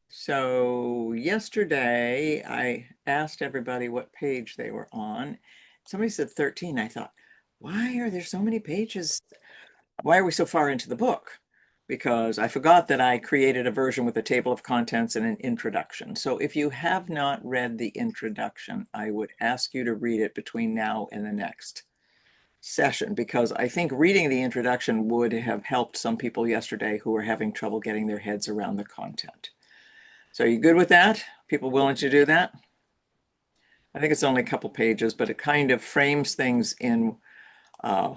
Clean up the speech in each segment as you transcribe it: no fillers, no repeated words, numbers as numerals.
So yesterday I asked everybody what page they were on. Somebody said 13. I thought, why are there so many pages? Why are we so far into the book? Because I forgot that I created a version with a table of contents and an introduction. So if you have not read the introduction, I would ask you to read it between now and the next session, because I think reading the introduction would have helped some people yesterday who were having trouble getting their heads around the content. So are you good with that? People willing to do that? I think it's only a couple pages, but it kind of frames things in uh,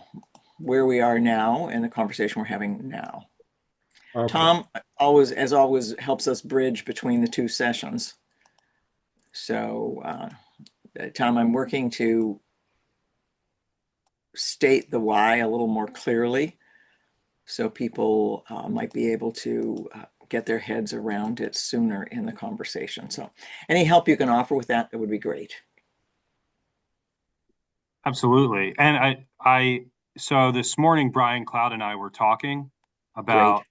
where we are now and the conversation we're having now. Okay. Tom always, as always, helps us bridge between the two sessions. So, Tom, I'm working to state the why a little more clearly so people might be able to get their heads around it sooner in the conversation. So, any help you can offer with that, that would be great. Absolutely. And so this morning, Brian Cloud and I were talking Great. about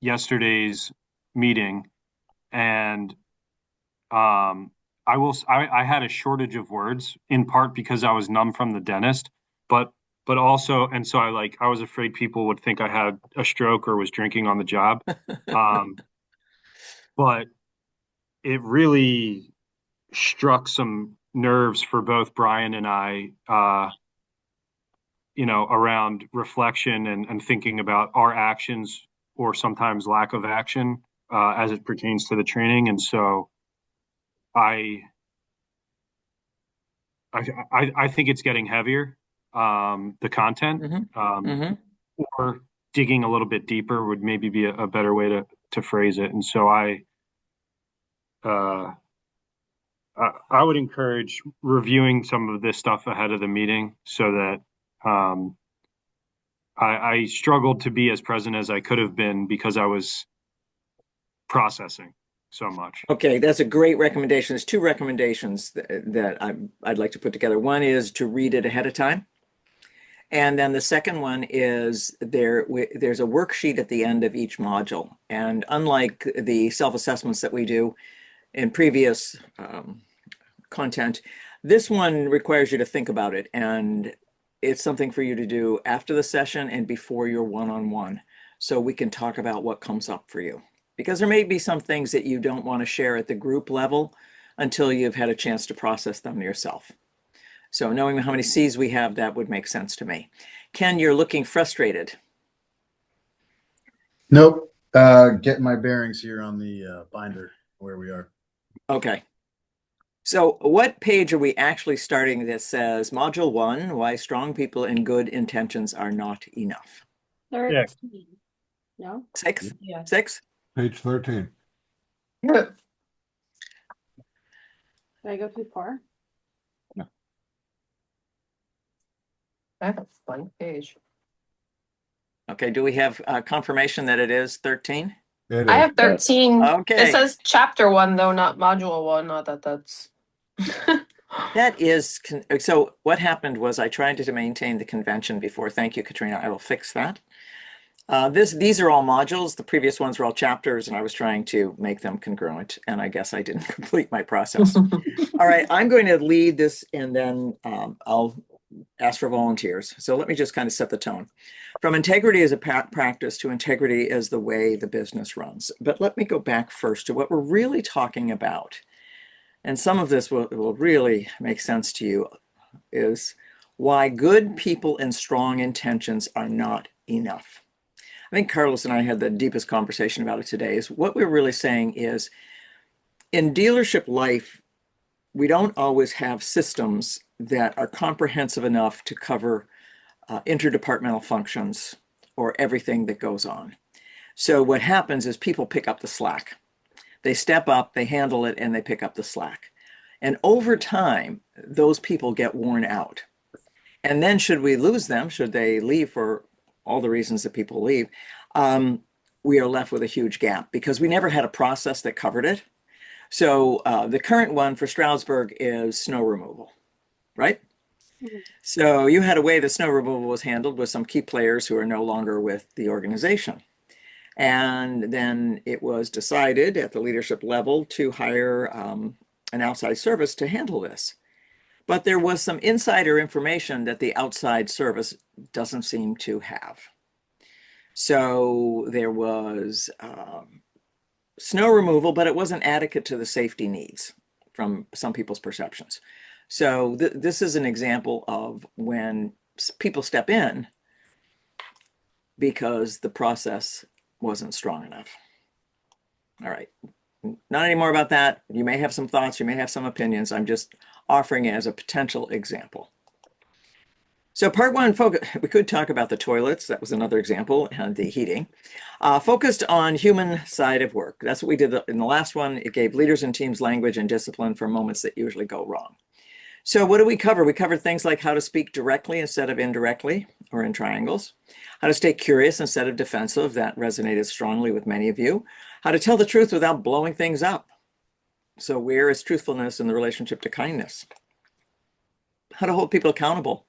yesterday's meeting, and um, I had a shortage of words in part because I was numb from the dentist, but also, and so I was afraid people would think I had a stroke or was drinking on the job. Um, but it really struck some nerves for both Brian and I. Around reflection and thinking about our actions or sometimes lack of action as it pertains to the training. And so I, I think it's getting heavier, the content, Hmm. Hmm. or digging a little bit deeper would maybe be a better way to phrase it. And so uh, I would encourage reviewing some of this stuff ahead of the meeting so that I struggled to be as present as I could have been because I was processing so much. Okay, that's a great recommendation. There's two recommendations I'd like to put together. One is to read it ahead of time. And then the second one is there's a worksheet at the end of each module. And unlike the self-assessments that we do in previous content, this one requires you to think about it. And it's something for you to do after the session and before your one-on-one. So we can talk about what comes up for you. Because there may be some things that you don't want to share at the group level until you've had a chance to process them yourself. So knowing how many C's we have, that would make sense to me. Ken, you're looking frustrated. Nope. Getting my bearings here on the binder where we are. Okay. So what page are we actually starting that says Module 1, Why Strong People and Good Intentions Are Not Enough? 13. No? Six? Yes. Six? Page 13. Did I go too far? I have a blank page. Okay, do we have confirmation that it is 13? It I is. have 13. Okay. It says chapter 1 though, not module 1. Not that that's That is, so what happened was I tried to maintain the convention before. Thank you, Katrina. I will fix that. These are all modules. The previous ones were all chapters, and I was trying to make them congruent, and I guess I didn't complete my process. All right, I'm going to lead this, and then I'll ask for volunteers. So let me just kind of set the tone. From integrity as a practice to integrity as the way the business runs. But let me go back first to what we're really talking about. And some of this will really make sense to you, is why good people and strong intentions are not enough. I think Carlos and I had the deepest conversation about it today. Is what we're really saying is in dealership life, we don't always have systems that are comprehensive enough to cover interdepartmental functions or everything that goes on. So what happens is people pick up the slack. They step up, they handle it, and they pick up the slack. And over time, those people get worn out. And then should we lose them, should they leave for all the reasons that people leave, we are left with a huge gap because we never had a process that covered it. So the current one for Stroudsburg is snow removal, right? So you had a way the snow removal was handled with some key players who are no longer with the organization. And then it was decided at the leadership level to hire an outside service to handle this. But there was some insider information that the outside service doesn't seem to have. So there was snow removal, but it wasn't adequate to the safety needs from some people's perceptions. So this is an example of when people step in because the process wasn't strong enough. All right, not any more about that. You may have some thoughts, you may have some opinions. I'm just offering it as a potential example. So part one, we could talk about the toilets. That was another example, and the heating. Focused on human side of work. That's what we did in the last one. It gave leaders and teams language and discipline for moments that usually go wrong. So what do we cover? We covered things like how to speak directly instead of indirectly or in triangles, how to stay curious instead of defensive. That resonated strongly with many of you. How to tell the truth without blowing things up. So where is truthfulness in the relationship to kindness? How to hold people accountable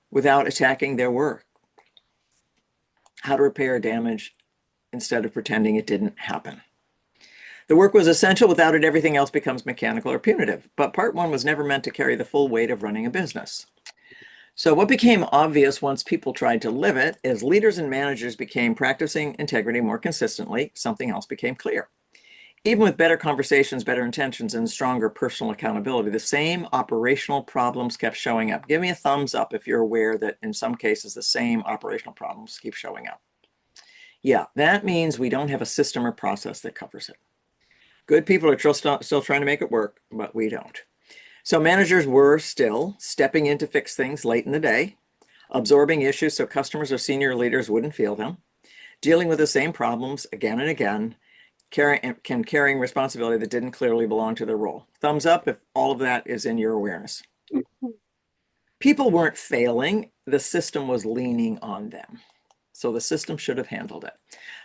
without attacking their work. How to repair damage instead of pretending it didn't happen. The work was essential. Without it, everything else becomes mechanical or punitive. But part one was never meant to carry the full weight of running a business. So what became obvious once people tried to live it is leaders and managers became practicing integrity more consistently. Something else became clear. Even with better conversations, better intentions, and stronger personal accountability, the same operational problems kept showing up. Give me a thumbs up if you're aware that in some cases the same operational problems keep showing up. Yeah, that means we don't have a system or process that covers it. Good people are still trying to make it work, but we don't. So managers were still stepping in to fix things late in the day, absorbing issues so customers or senior leaders wouldn't feel them, dealing with the same problems again and again, carrying responsibility that didn't clearly belong to their role. Thumbs up if all of that is in your awareness. People weren't failing. The system was leaning on them. So the system should have handled it.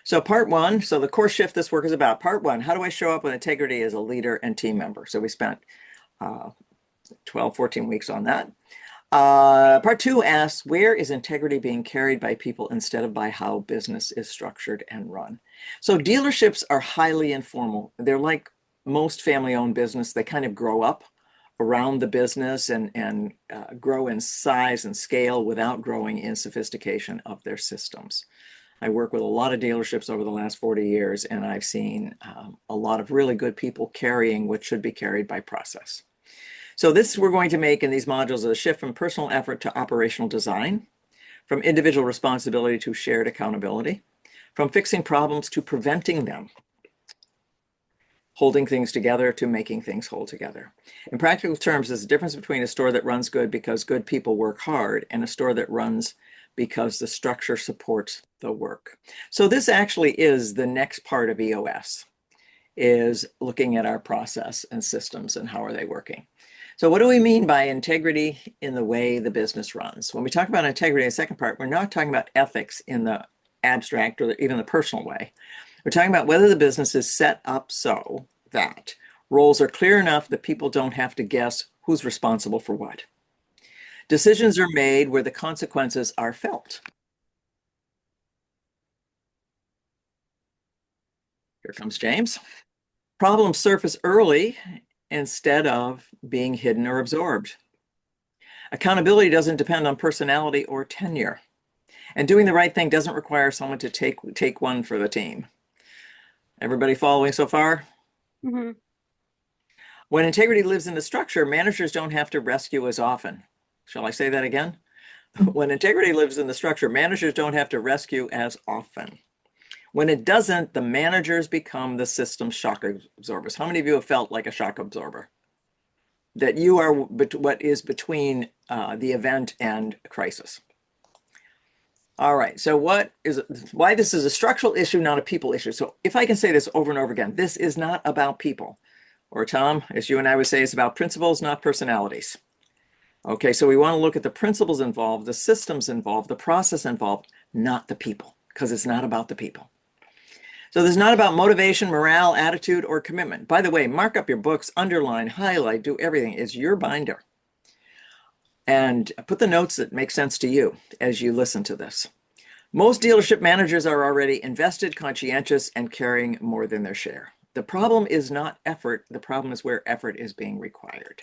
So part one, so the core shift this work is about. Part one, how do I show up with integrity as a leader and team member? So we spent 12, 14 weeks on that. Part two asks, where is integrity being carried by people instead of by how business is structured and run? So dealerships are highly informal. They're like most family-owned business. They kind of grow up around the business and grow in size and scale without growing in sophistication of their systems. I work with a lot of dealerships over the last 40 years, and I've seen a lot of really good people carrying what should be carried by process. So this we're going to make in these modules a shift from personal effort to operational design, from individual responsibility to shared accountability, from fixing problems to preventing them, holding things together to making things hold together. In practical terms, there's a difference between a store that runs good because good people work hard and a store that runs because the structure supports the work. So this actually is the next part of EOS, is looking at our process and systems and how are they working. So what do we mean by integrity in the way the business runs? When we talk about integrity in the second part, we're not talking about ethics in the abstract or even the personal way. We're talking about whether the business is set up so that roles are clear enough that people don't have to guess who's responsible for what. Decisions are made where the consequences are felt. Here comes James. Problems surface early instead of being hidden or absorbed. Accountability doesn't depend on personality or tenure. And doing the right thing doesn't require someone to take one for the team. Everybody following so far? Mm-hmm. When integrity lives in the structure, managers don't have to rescue as often. Shall I say that again? When integrity lives in the structure, managers don't have to rescue as often. When it doesn't, the managers become the system's shock absorbers. How many of you have felt like a shock absorber? That you are what is between the event and crisis. All right, so why this is a structural issue, not a people issue. So if I can say this over and over again, this is not about people. Or Tom, as you and I would say, it's about principles, not personalities. Okay, so we want to look at the principles involved, the systems involved, the process involved, not the people, because it's not about the people. So this is not about motivation, morale, attitude, or commitment. By the way, mark up your books, underline, highlight, do everything. It's your binder. And put the notes that make sense to you as you listen to this. Most dealership managers are already invested, conscientious, and caring more than their share. The problem is not effort. The problem is where effort is being required.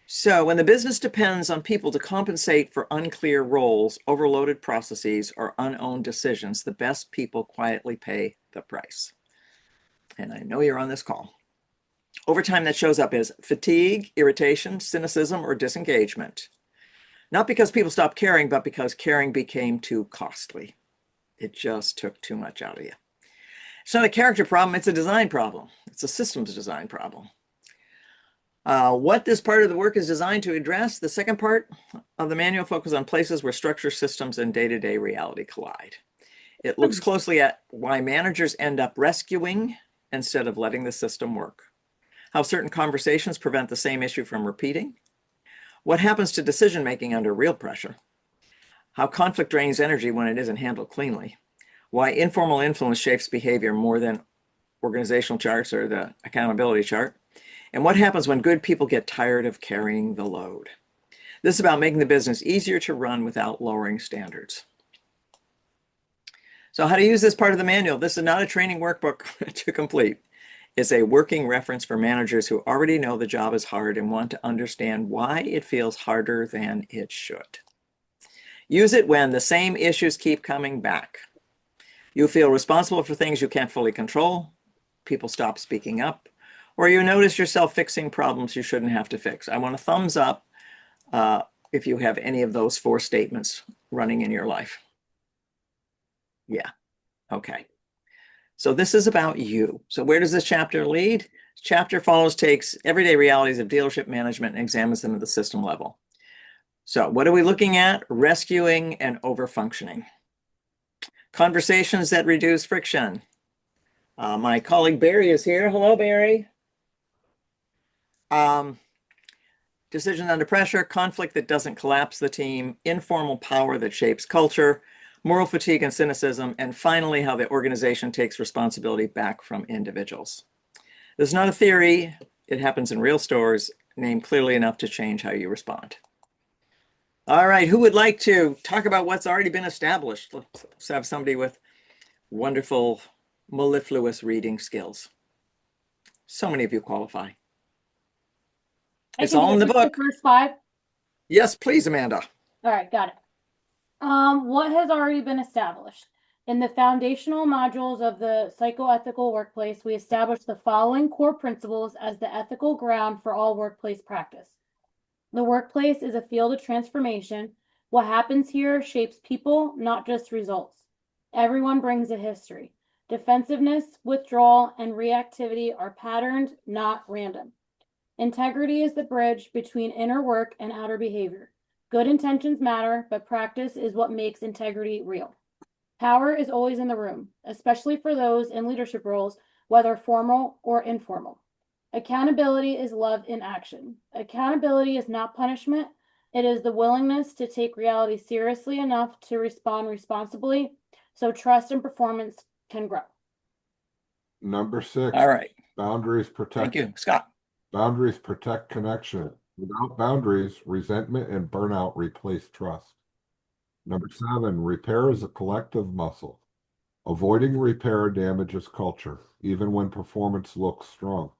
So when the business depends on people to compensate for unclear roles, overloaded processes, or unowned decisions, the best people quietly pay the price. And I know you're on this call. Over time, that shows up as fatigue, irritation, cynicism, or disengagement. Not because people stopped caring, but because caring became too costly. It just took too much out of you. It's not a character problem, it's a design problem. It's a systems design problem. What this part of the work is designed to address, the second part of the manual focuses on places where structure, systems, and day-to-day reality collide. It looks closely at why managers end up rescuing instead of letting the system work. How certain conversations prevent the same issue from repeating. What happens to decision-making under real pressure. How conflict drains energy when it isn't handled cleanly. Why informal influence shapes behavior more than organizational charts or the accountability chart. And what happens when good people get tired of carrying the load. This is about making the business easier to run without lowering standards. So how to use this part of the manual. This is not a training workbook to complete. It's a working reference for managers who already know the job is hard and want to understand why it feels harder than it should. Use it when the same issues keep coming back. You feel responsible for things you can't fully control. People stop speaking up. Or you notice yourself fixing problems you shouldn't have to fix. I want a thumbs up if you have any of those 4 statements running in your life. Yeah, okay. So this is about you. So where does this chapter lead? This chapter takes everyday realities of dealership management and examines them at the system level. So what are we looking at? Rescuing and overfunctioning. Conversations that reduce friction. My colleague Barry is here. Hello, Barry. Decision under pressure, conflict that doesn't collapse the team, informal power that shapes culture, moral fatigue and cynicism, and finally, how the organization takes responsibility back from individuals. This is not a theory. It happens in real stores, named clearly enough to change how you respond. All right, who would like to talk about what's already been established? Let's have somebody with wonderful, mellifluous reading skills. So many of you qualify. It's all in the book. First 5. Yes, please, Amanda. All right, got it. What has already been established? In the foundational modules of the psychoethical workplace, we established the following core principles as the ethical ground for all workplace practice. The workplace is a field of transformation. What happens here shapes people, not just results. Everyone brings a history. Defensiveness, withdrawal, and reactivity are patterned, not random. Integrity is the bridge between inner work and outer behavior. Good intentions matter, but practice is what makes integrity real. Power is always in the room, especially for those in leadership roles, whether formal or informal. Accountability is love in action. Accountability is not punishment. It is the willingness to take reality seriously enough to respond responsibly so trust and performance can grow. Number 6. All right. Boundaries Thank protect. you, Scott. Boundaries protect connection. Without boundaries, resentment and burnout replace trust. Number 7, repair is a collective muscle. Avoiding repair damages culture, even when performance looks strong.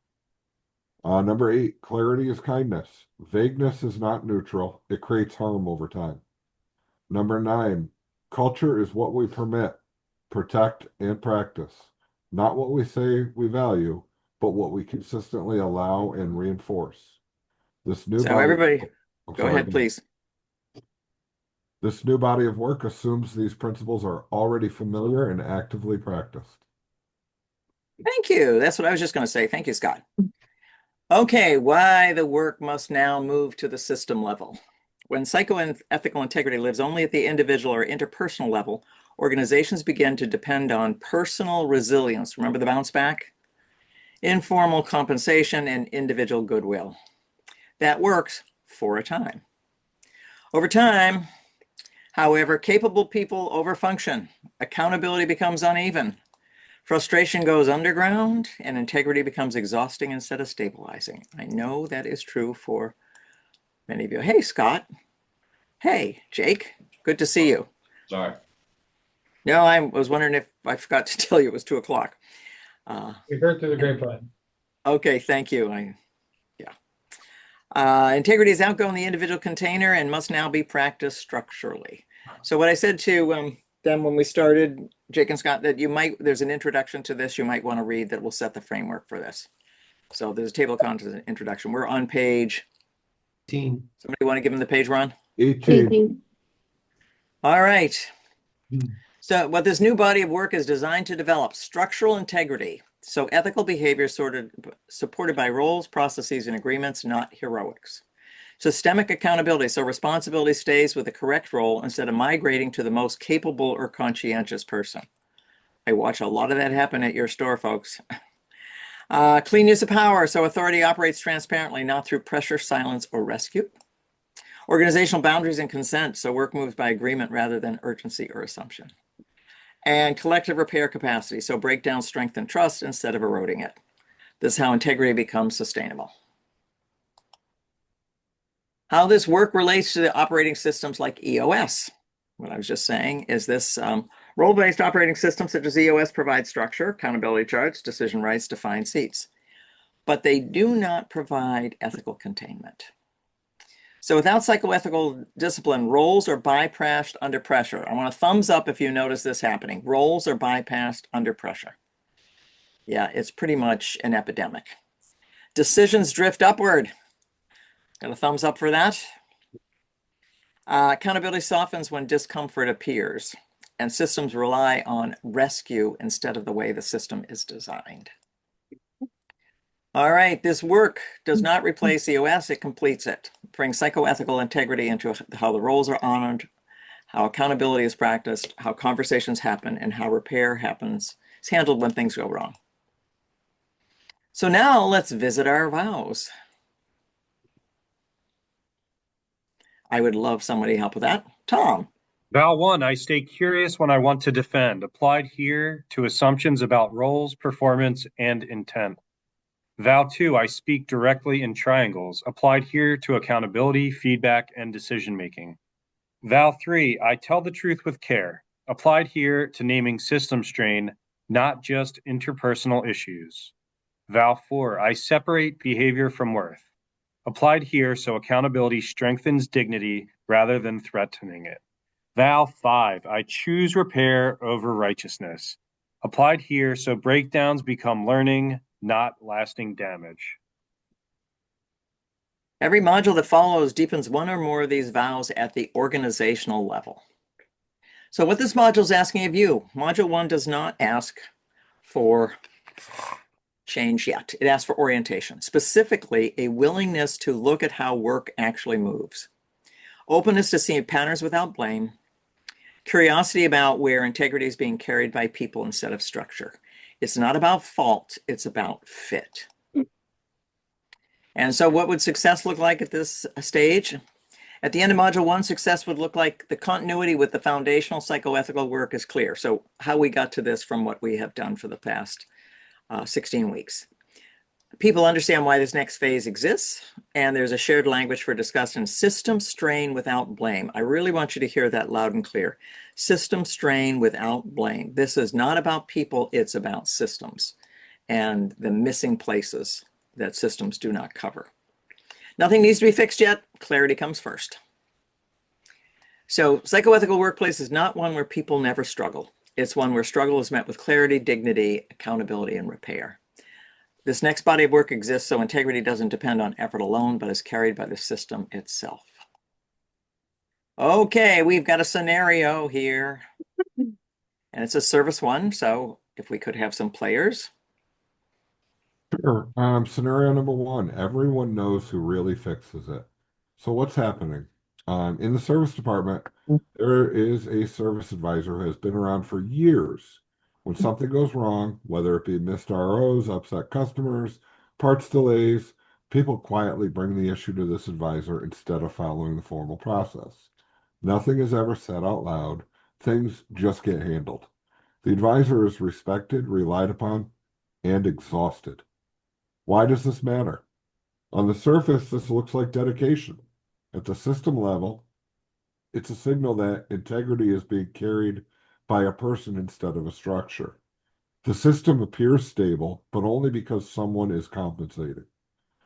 Number 8, clarity is kindness. Vagueness is not neutral. It creates harm over time. Number 9, culture is what we permit, protect, and practice. Not what we say we value, but what we consistently allow and reinforce. This new So everybody, go ahead, please. This new body of work assumes these principles are already familiar and actively practiced. Thank you. That's what I was just going to say. Thank you, Scott. Okay, why the work must now move to the system level. When psychoethical integrity lives only at the individual or interpersonal level, organizations begin to depend on personal resilience. Remember the bounce back? Informal compensation and individual goodwill. That works for a time. Over time, however, capable people overfunction. Accountability becomes uneven. Frustration goes underground and integrity becomes exhausting instead of stabilizing. I know that is true for many of you. Hey, Scott. Hey, Jake. Good to see you. Sorry. No, I was wondering if I forgot to tell you it was 2 o'clock. We heard through the grapevine. Okay, thank you. Yeah. Integrity is outgoing the individual container and must now be practiced structurally. So what I said to them when we started, Jake and Scott, that there's an introduction to this you might want to read that will set the framework for this. So there's a table of contents introduction. We're on page. Somebody want to give them the page we're on? 18. All right. So what this new body of work is designed to develop structural integrity. So ethical behavior supported by roles, processes, and agreements, not heroics. Systemic accountability. So responsibility stays with the correct role instead of migrating to the most capable or conscientious person. I watch a lot of that happen at your store, folks. Clean use of power. So authority operates transparently, not through pressure, silence, or rescue. Organizational boundaries and consent. So work moves by agreement rather than urgency or assumption. And collective repair capacity. So break down strength and trust instead of eroding it. This is how integrity becomes sustainable. How this work relates to the operating systems like EOS. What I was just saying is this role-based operating systems such as EOS provide structure, accountability charts, decision rights, defined seats. But they do not provide ethical containment. So without psychoethical discipline, roles are bypassed under pressure. I want a thumbs up if you notice this happening. Roles are bypassed under pressure. Yeah, it's pretty much an epidemic. Decisions drift upward. Got a thumbs up for that. Accountability softens when discomfort appears, and systems rely on rescue instead of the way the system is designed. All right, this work does not replace EOS, it completes it. Brings psychoethical integrity into how the roles are honored, how accountability is practiced, how conversations happen, and how repair happens. It's handled when things go wrong. So now let's visit our vows. I would love somebody to help with that. Tom. Vow 1, I stay curious when I want to defend. Applied here to assumptions about roles, performance, and intent. Vow 2, I speak directly in triangles. Applied here to accountability, feedback, and decision-making. Vow 3, I tell the truth with care. Applied here to naming system strain, not just interpersonal issues. Vow 4, I separate behavior from worth. Applied here so accountability strengthens dignity rather than threatening it. Vow 5, I choose repair over righteousness. Applied here so breakdowns become learning, not lasting damage. Every module that follows deepens one or more of these vows at the organizational level. So what this module is asking of you, module 1 does not ask for change yet. It asks for orientation, specifically a willingness to look at how work actually moves. Openness to seeing patterns without blame. Curiosity about where integrity is being carried by people instead of structure. It's not about fault, it's about fit. And so what would success look like at this stage? At the end of module 1, success would look like the continuity with the foundational psychoethical work is clear. So how we got to this from what we have done for the past 16 weeks. People understand why this next phase exists, and there's a shared language for discussing system strain without blame. I really want you to hear that loud and clear. System strain without blame. This is not about people, it's about systems and the missing places that systems do not cover. Nothing needs to be fixed yet. Clarity comes first. So psychoethical workplace is not one where people never struggle. It's one where struggle is met with clarity, dignity, accountability, and repair. This next body of work exists so integrity doesn't depend on effort alone, but is carried by the system itself. Okay, we've got a scenario here. And it's a service 1, so if we could have some players. Sure. Scenario number 1, everyone knows who really fixes it. So what's happening? In the service department, there is a service advisor who has been around for years. When something goes wrong, whether it be missed ROs, upset customers, parts delays, people quietly bring the issue to this advisor instead of following the formal process. Nothing is ever said out loud. Things just get handled. The advisor is respected, relied upon, and exhausted. Why does this matter? On the surface, this looks like dedication. At the system level, it's a signal that integrity is being carried by a person instead of a structure. The system appears stable, but only because someone is compensating.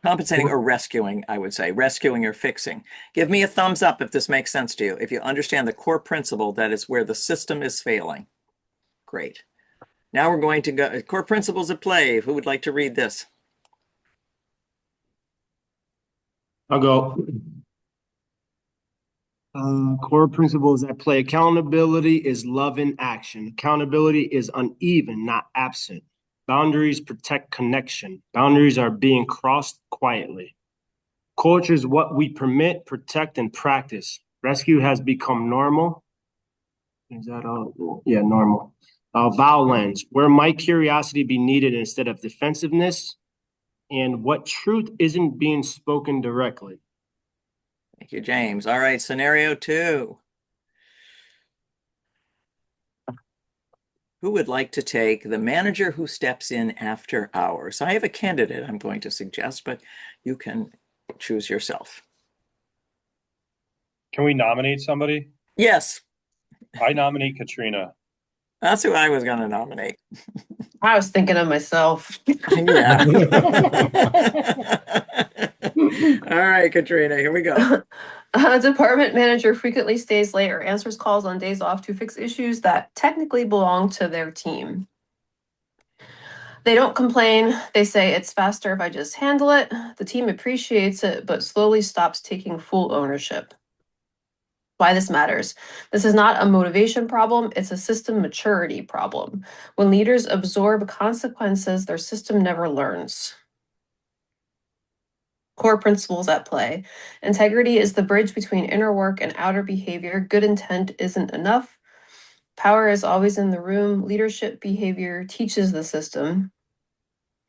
Compensating or rescuing, I would say. Rescuing or fixing. Give me a thumbs up if this makes sense to you. If you understand the core principle that is where the system is failing. Great. Now we're going to go core principles at play. Who would like to read this? I'll go. Core principles at play. Accountability is love in action. Accountability is uneven, not absent. Boundaries protect connection. Boundaries are being crossed quietly. Culture is what we permit, protect, and practice. Rescue has become normal. Is that all? Yeah, normal. Vowel lens, where might curiosity be needed instead of defensiveness? And what truth isn't being spoken directly? Thank you, James. All right, scenario 2. Who would like to take the manager who steps in after hours? I have a candidate I'm going to suggest, but you can choose yourself. Can we nominate somebody? Yes, I nominate Katrina. that's who I was going to nominate. I was thinking of myself. Yeah. All right, Katrina, here we go. A department manager frequently stays late or answers calls on days off to fix issues that technically belong to their team. They don't complain. They say it's faster if I just handle it. The team appreciates it, but slowly stops taking full ownership. Why this matters. This is not a motivation problem, it's a system maturity problem. When leaders absorb consequences, their system never learns. Core principles at play. Integrity is the bridge between inner work and outer behavior. Good intent isn't enough. Power is always in the room. Leadership behavior teaches the system.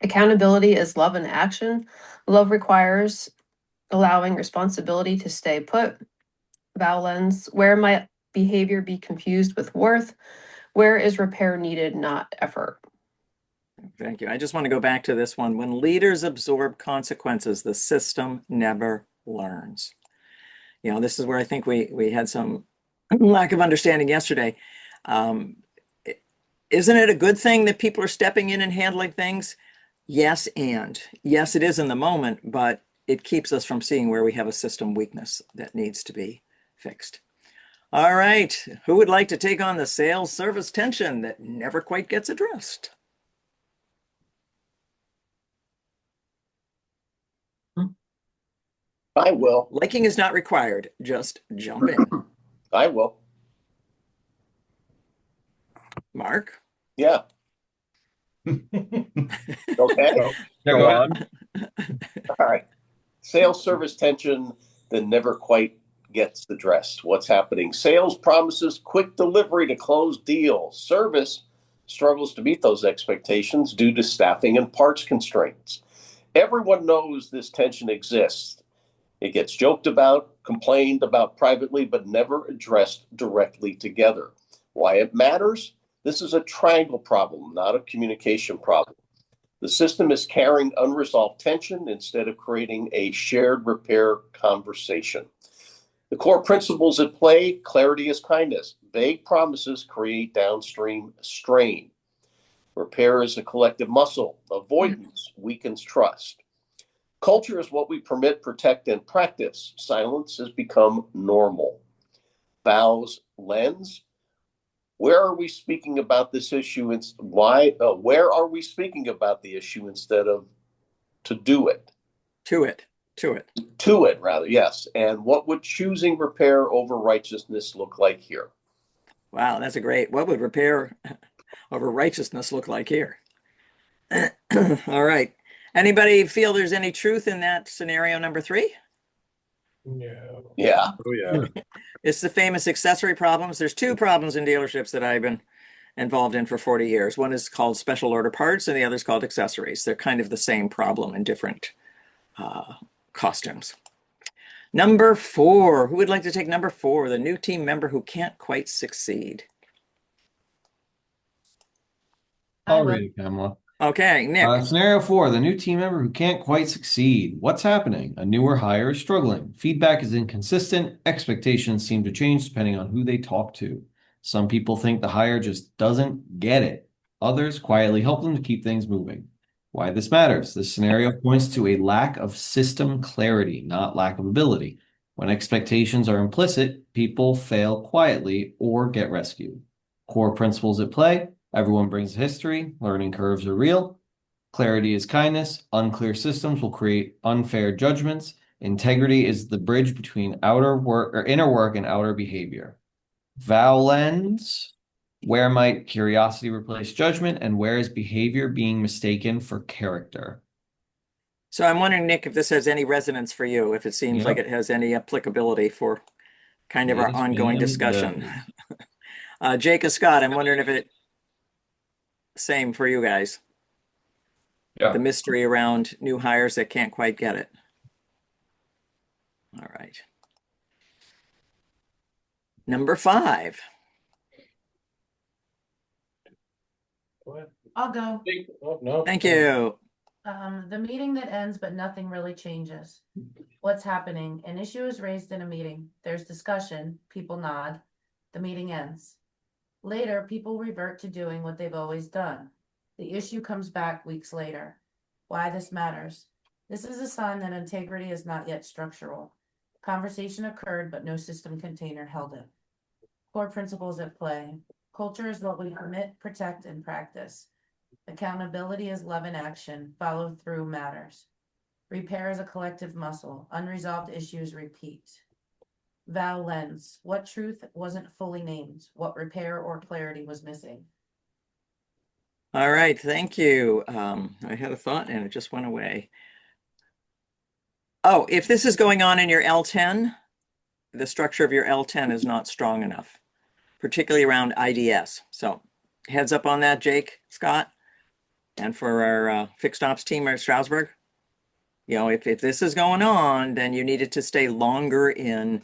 Accountability is love in action. Love requires allowing responsibility to stay put. Vowel lens, where might behavior be confused with worth? Where is repair needed, not effort? Thank you. I just want to go back to this one. When leaders absorb consequences, the system never learns. You know, this is where I think we had some lack of understanding yesterday. Isn't it a good thing that people are stepping in and handling things? Yes, and yes, it is in the moment, but it keeps us from seeing where we have a system weakness that needs to be fixed. All right, who would like to take on the sales service tension that never quite gets addressed? I will. Liking is not required. Just jump in. I will. Mark? Yeah. Okay. Go on. All right. Sales service tension that never quite gets addressed. What's happening? Sales promises quick delivery to close deals. Service struggles to meet those expectations due to staffing and parts constraints. Everyone knows this tension exists. It gets joked about, complained about privately, but never addressed directly together. Why it matters? This is a triangle problem, not a communication problem. The system is carrying unresolved tension instead of creating a shared repair conversation. The core principles at play: clarity is kindness. Vague promises create downstream strain. Repair is a collective muscle. Avoidance weakens trust. Culture is what we permit, protect, and practice. Silence has become normal. Vows lens. Where are we speaking about this issue? Where are we speaking about the issue instead of to do it? To it. To it, rather, yes. And what would choosing repair over righteousness look like here? Wow, that's a great. What would repair over righteousness look like here? All right. Anybody feel there's any truth in that scenario number 3? No. Yeah. Oh, yeah. It's the famous accessory problems. There's 2 problems in dealerships that I've been involved in for 40 years. One is called special order parts and the other is called accessories. They're kind of the same problem in different costumes. Number 4. Who would like to take number 4? The new team member who can't quite succeed. I'll read it, Pamela. Okay, Nick. Scenario 4, the new team member who can't quite succeed. What's happening? A newer hire is struggling. Feedback is inconsistent. Expectations seem to change depending on who they talk to. Some people think the hire just doesn't get it. Others quietly help them to keep things moving. Why this matters. This scenario points to a lack of system clarity, not lack of ability. When expectations are implicit, people fail quietly or get rescued. Core principles at play. Everyone brings history. Learning curves are real. Clarity is kindness. Unclear systems will create unfair judgments. Integrity is the bridge between outer work or inner work and outer behavior. Valens, where might curiosity replace judgment, and where is behavior being mistaken for character? So I'm wondering, Nick, if this has any resonance for you, if it seems like Yep. it has any applicability for kind of our Yes, ongoing ma'am, it discussion. does. Jake and Scott, I'm wondering if it same for you guys. Yeah. The mystery around new hires that can't quite get it. All right. Number 5. I'll go. Oh, no. Thank you. The meeting that ends, but nothing really changes. What's happening? An issue is raised in a meeting. There's discussion, people nod, the meeting ends. Later, people revert to doing what they've always done. The issue comes back weeks later. Why this matters? This is a sign that integrity is not yet structural. Conversation occurred, but no system container held it. Core principles at play. Culture is what we permit, protect, and practice. Accountability is love in action. Follow through matters. Repair is a collective muscle. Unresolved issues repeat. Val lens. What truth wasn't fully named? What repair or clarity was missing? All right, thank you. I had a thought and it just went away. Oh, if this is going on in your L10, the structure of your L10 is not strong enough, particularly around IDS. So heads up on that, Jake, Scott, and for our fixed ops team at Stroudsburg. You know, if this is going on, then you needed to stay longer in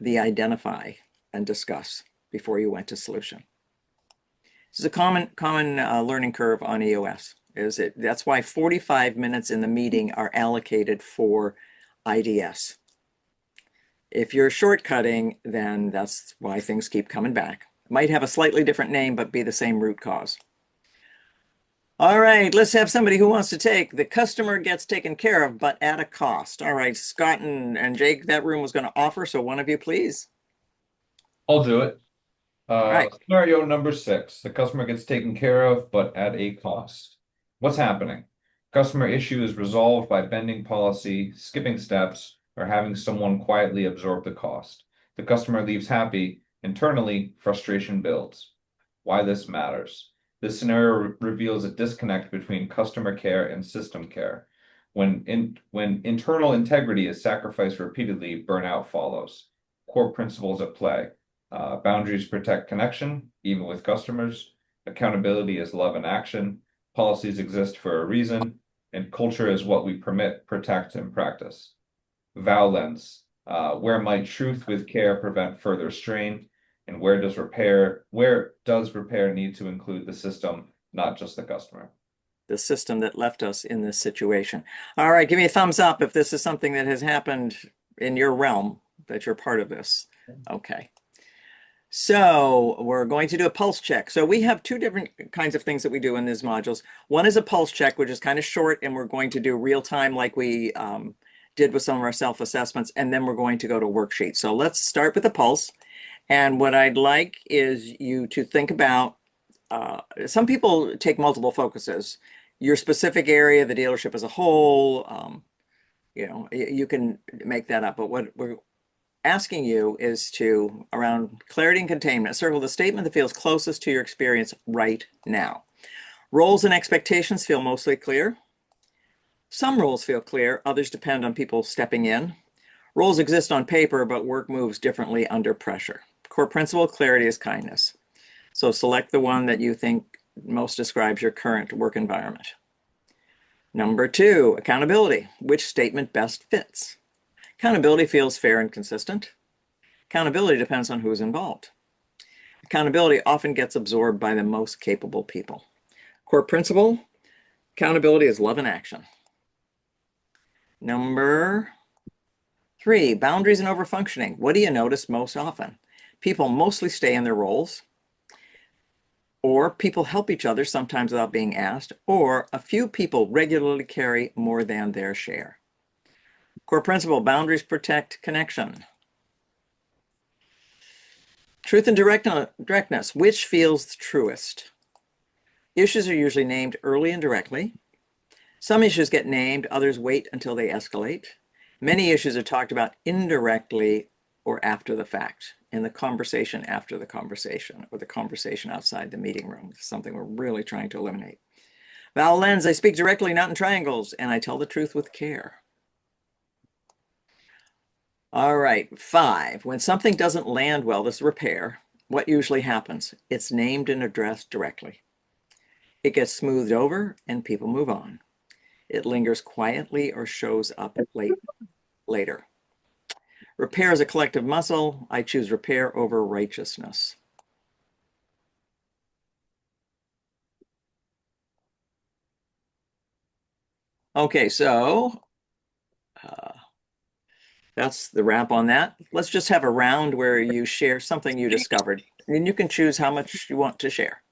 the identify and discuss before you went to solution. This is a common learning curve on EOS. That's why 45 minutes in the meeting are allocated for IDS. If you're shortcutting, then that's why things keep coming back. It might have a slightly different name, but be the same root cause. All right, let's have somebody who wants to take the customer gets taken care of, but at a cost. All right, Scott and Jake, that room was going to offer, so one of you, please. I'll do it. Right. Scenario number 6. The customer gets taken care of, but at a cost. What's happening? Customer issue is resolved by bending policy, skipping steps, or having someone quietly absorb the cost. The customer leaves happy. Internally, frustration builds. Why this matters. This scenario reveals a disconnect between customer care and system care. When internal integrity is sacrificed repeatedly, burnout follows. Core principles at play. Boundaries protect connection, even with customers. Accountability is love in action. Policies exist for a reason, and culture is what we permit, protect, and practice. Val lens. Where might truth with care prevent further strain? And where does repair need to include the system, not just the customer? The system that left us in this situation. All right, give me a thumbs up if this is something that has happened in your realm, that you're part of this. Okay. So we're going to do a pulse check. So we have 2 different kinds of things that we do in these modules. One is a pulse check, which is kind of short, and we're going to do real time like we did with some of our self-assessments, and then we're going to go to worksheets. So let's start with the pulse. And what I'd like is you to think about, some people take multiple focuses. Your specific area, the dealership as a whole, you know, you can make that up. But what we're asking you is to, around clarity and containment, circle the statement that feels closest to your experience right now. Roles and expectations feel mostly clear. Some roles feel clear, others depend on people stepping in. Roles exist on paper, but work moves differently under pressure. Core principle, clarity is kindness. So select the one that you think most describes your current work environment. Number 2, accountability. Which statement best fits? Accountability feels fair and consistent. Accountability depends on who's involved. Accountability often gets absorbed by the most capable people. Core principle, accountability is love in action. Number 3, boundaries and overfunctioning. What do you notice most often? People mostly stay in their roles. or people help each other sometimes without being asked, or a few people regularly carry more than their share. Core principle, boundaries protect connection. Truth and directness, which feels the truest? Issues are usually named early and directly. Some issues get named, others wait until they escalate. Many issues are talked about indirectly or after the fact, in the conversation after the conversation, or the conversation outside the meeting room. This is something we're really trying to eliminate. Val Lenz, I speak directly, not in triangles, and I tell the truth with care. All right, 5. When something doesn't land well, this repair, what usually happens? It's named and addressed directly. It gets smoothed over and people move on. It lingers quietly or shows up later. Repair is a collective muscle. I choose repair over righteousness. Okay, so that's the wrap on that. Let's just have a round where you share something you discovered, and you can choose how much you want to share.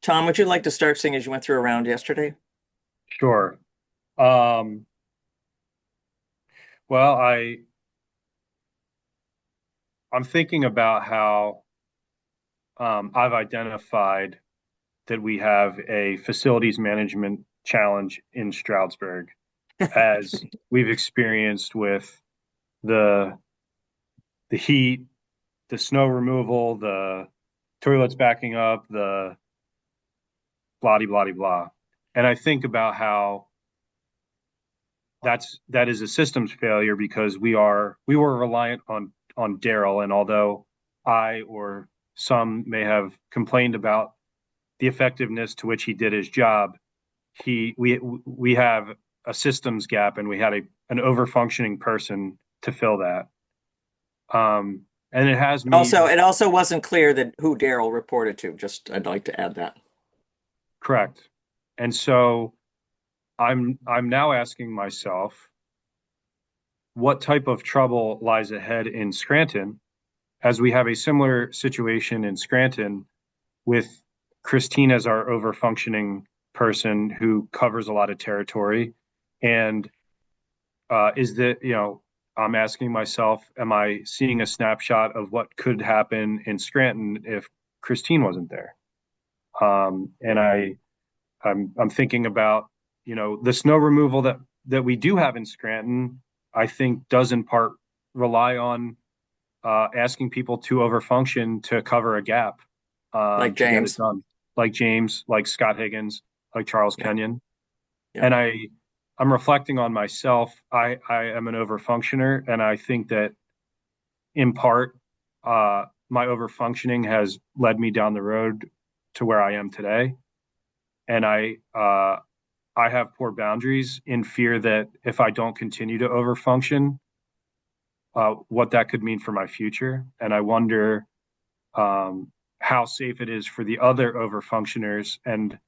Tom, would you like to start, seeing as you went through a round yesterday? Sure. Well, I'm thinking about how I've identified that we have a facilities management challenge in Stroudsburg, as we've experienced with the heat, the snow removal, the toilets backing up, the blah blah blah. And I think about how that is a systems failure, because we were reliant on Daryl, and although I or some may have complained about the effectiveness to which he did his job, we have a systems gap, and we had an over functioning person to fill that. And it has me it also wasn't clear that who Daryl reported to. Just, I'd like to add that. Correct. And so I'm now asking myself, what type of trouble lies ahead in Scranton, as we have a similar situation in Scranton with Christine as our over functioning person who covers a lot of territory. And I'm asking myself, am I seeing a snapshot of what could happen in Scranton if Christine wasn't there? And I'm thinking about, the snow removal that we do have in Scranton, I think does in part rely on asking people to overfunction to cover a gap. Like James. Like James, like Scott Higgins, like Charles Kenyon. Yeah. And I'm reflecting on myself. I am an overfunctioner, and I think that in part, my overfunctioning has led me down the road to where I am today. And I have poor boundaries, in fear that if I don't continue to overfunction, what that could mean for my future. And I wonder how safe it is for the other overfunctioners, and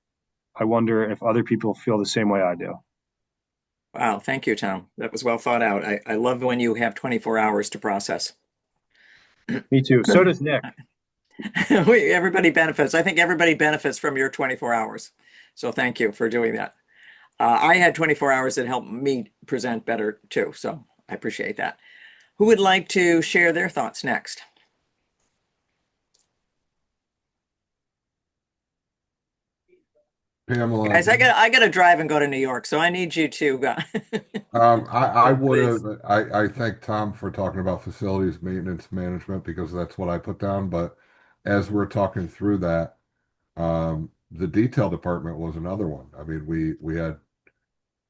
I wonder if other people feel the same way I do. Wow, thank you, Tom. That was well thought out. I love when you have 24 hours to process. Me too. So does Nick. Everybody benefits. I think everybody benefits from your 24 hours. So thank you for doing that. I had 24 hours that helped me present better too. So I appreciate that. Who would like to share their thoughts next? Pamela. Guys, I gotta drive and go to New York, so I need you to. I would Please. have. I thank Tom for talking about facilities maintenance management, because that's what I put down. But as we're talking through that, the detail department was another one. I mean, we had,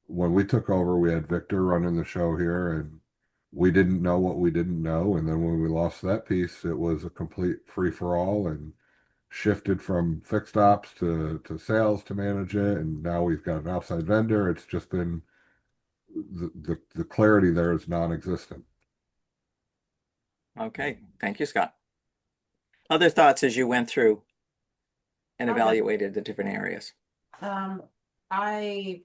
when we took over, we had Victor running the show here, and we didn't know what we didn't know. And then when we lost that piece, it was a complete free for all, and shifted from fixed ops to sales to manage it. And now we've got an outside vendor. It's just been the clarity there is non-existent. Okay, thank you, Scott. Other thoughts as you went through and evaluated the different areas? I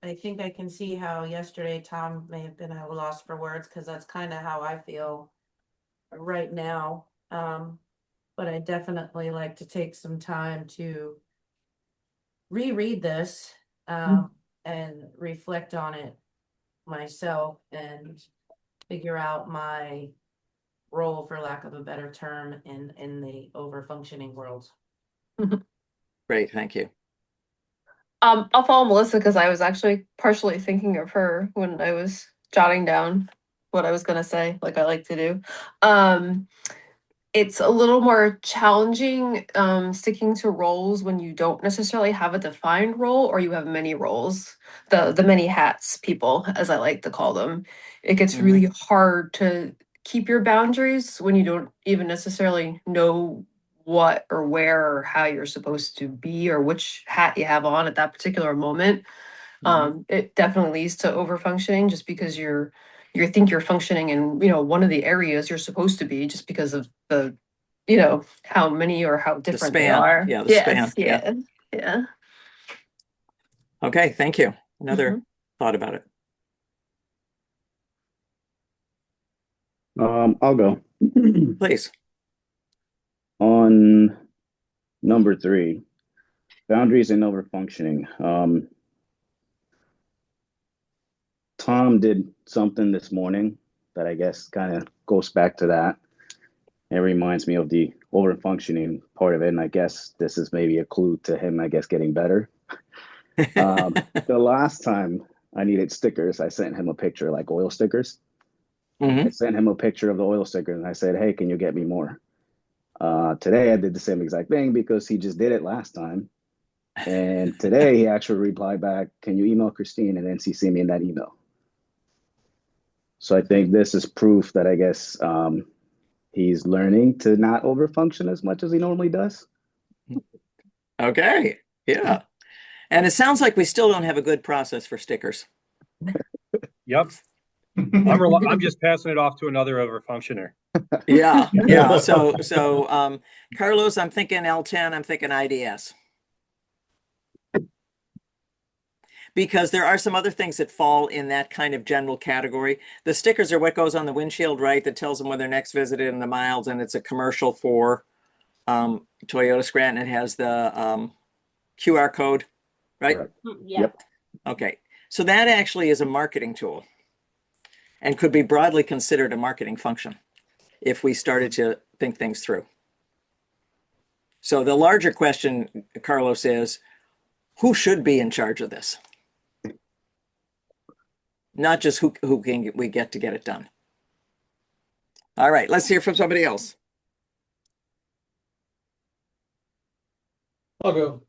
think I can see how yesterday Tom may have been at a loss for words, because that's kind of how I feel right now. But I definitely like to take some time to reread this, and reflect on it myself and figure out my role, for lack of a better term, in the over-functioning world. Great, thank you. I'll follow Melissa because I was actually partially thinking of her when I was jotting down what I was gonna say, like I like to do. It's a little more challenging sticking to roles when you don't necessarily have a defined role or you have many roles. The many hats people, as I like to call them. It gets really hard to keep your boundaries when you don't even necessarily know what or where or how you're supposed to be or which hat you have on at that particular moment. It definitely leads to overfunctioning just because you think you're functioning in, one of the areas you're supposed to be just because of the, how many or how different they span. are. Yeah, the Yes, span. yeah. Okay, thank you. Another thought about it. I'll go. Please. On number 3, boundaries and overfunctioning. Tom did something this morning that I guess kind of goes back to that. It reminds me of the overfunctioning part of it, and I guess this is maybe a clue to him, I guess, getting better. The last time I needed stickers, I sent him a picture, like oil stickers. I sent him a picture of the oil stickers, and I said, hey, can you get me more? Today, I did the same exact thing because he just did it last time. And today, he actually replied back, can you email Christine and then CC me in that email? So I think this is proof that I guess he's learning to not overfunction as much as he normally does. Okay, yeah. And it sounds like we still don't have a good process for stickers. Yep. I'm just passing it off to another overfunctioner. Yeah. So Carlos, I'm thinking L10, I'm thinking IDS. Because there are some other things that fall in that kind of general category. The stickers are what goes on the windshield, right? That tells them when they're next visited and the miles, and it's a commercial for Toyota Scranton. It has the QR code, right? Yeah. Yep. Okay. So that actually is a marketing tool and could be broadly considered a marketing function if we started to think things through. So the larger question, Carlos, is who should be in charge of this? Not just who can we get to get it done. All right, let's hear from somebody else. I'll go.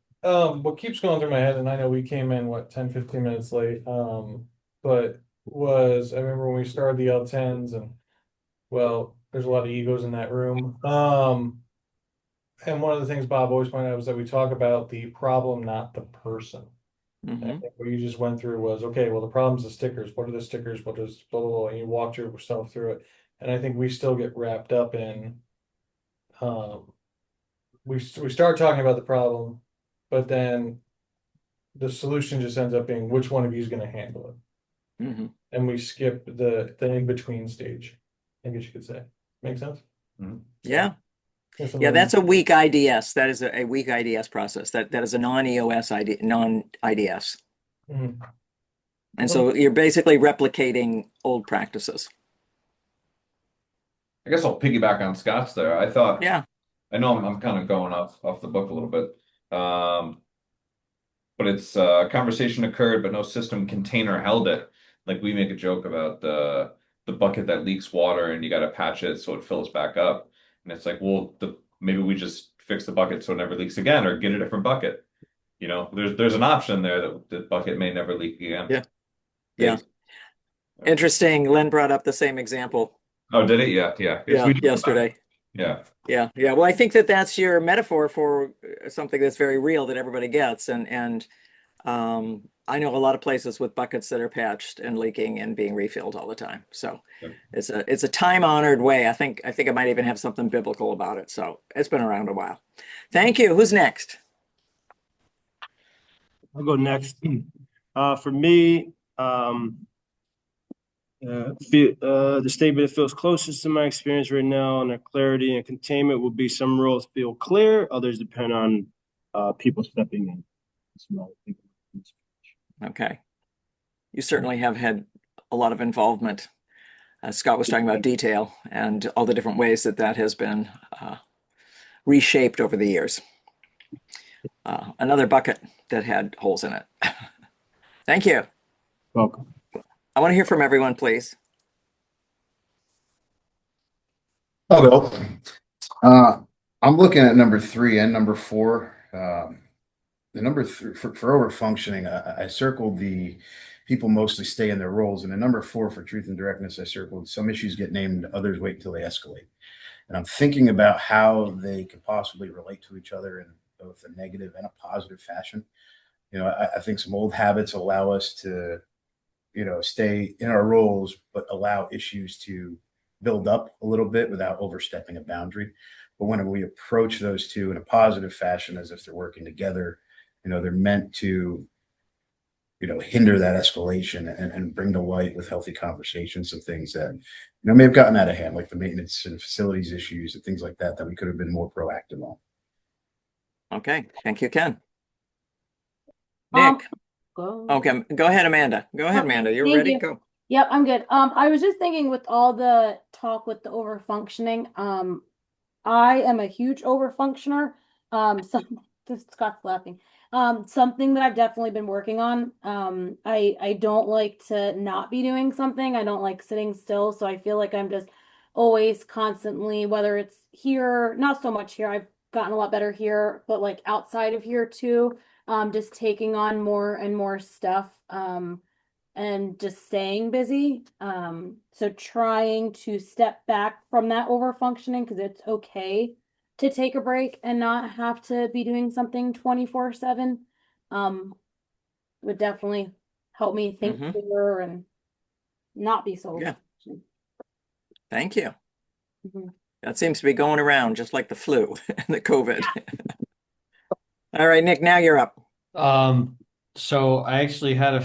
What keeps going through my head, and I know we came in, 10, 15 minutes late, but I remember when we started the L10s and, well, there's a lot of egos in that room. And one of the things Bob always pointed out was that we talk about the problem, not the person. I think what you just went through was, okay, well, the problem's the stickers. What are the stickers? What is blah, blah, blah, and you walked yourself through it. And I think we still get wrapped up in, we start talking about the problem, but then the solution just ends up being which one of you is going to handle it. And we skip the in-between stage, I guess you could say. Make sense? Yeah. Yeah, that's a weak IDS. That is a weak IDS process. That is a non-EOS non-IDS. And so you're basically replicating old practices. I guess I'll piggyback on Scott's there. I thought, yeah, I know I'm kind of going off the book a little bit. But it's a conversation occurred, but no system container held it. Like we make a joke about the bucket that leaks water and you got to patch it so it fills back up. And it's like, well, maybe we just fix the bucket so it never leaks again, or get a different bucket. There's an option there that the bucket may never leak again. Yeah. Interesting. Len brought up the same example. Oh, did it? Yeah. Yesterday. Yeah. Well, I think that's your metaphor for something that's very real that everybody gets. And I know a lot of places with buckets that are patched and leaking and being refilled all the time. So it's a time-honored way. I think it might even have something biblical about it. So it's been around a while. Thank you. Who's next? I'll go next. For me, The statement that feels closest to my experience right now and their clarity and containment will be some roles feel clear, others depend on people stepping in. Okay. You certainly have had a lot of involvement. Scott was talking about detail and all the different ways that that has been reshaped over the years. Another bucket that had holes in it. Thank you. Welcome. I want to hear from everyone, please. Hello. I'm looking at number 3 and number 4. The number 3 for over functioning, I circled the people mostly stay in their roles, and the number 4 for truth and directness, I circled some issues get named, others wait until they escalate. And I'm thinking about how they could possibly relate to each other in both a negative and a positive fashion. You know, I think some old habits allow us to, you know, stay in our roles, but allow issues to build up a little bit without overstepping a boundary. But when we approach those two in a positive fashion, as if they're working together, you know, they're meant to, you know, hinder that escalation and bring to light with healthy conversations some things that, you know, may have gotten out of hand, like the maintenance and facilities issues and things like that, that we could have been more proactive on. Okay, thank you, Ken. Nick. Okay, go ahead, Amanda. Go ahead, Amanda. You're Thank ready? you. Go. Yep, I'm good. I was just thinking with all the talk with the overfunctioning, I am a huge overfunctioner. Scott's laughing. Something that I've definitely been working on. I don't like to not be doing something. I don't like sitting still. So I feel like I'm just always constantly, whether it's here, not so much here. I've gotten a lot better here, but like outside of here too, just taking on more and more stuff. And just staying busy. So trying to step back from that overfunctioning, because it's okay to take a break and not have to be doing something 24/7. Would definitely help me think clearer and not be so yeah. Thank you. That seems to be going around just like the flu and the COVID. All right, Nick, now you're up. So I actually had a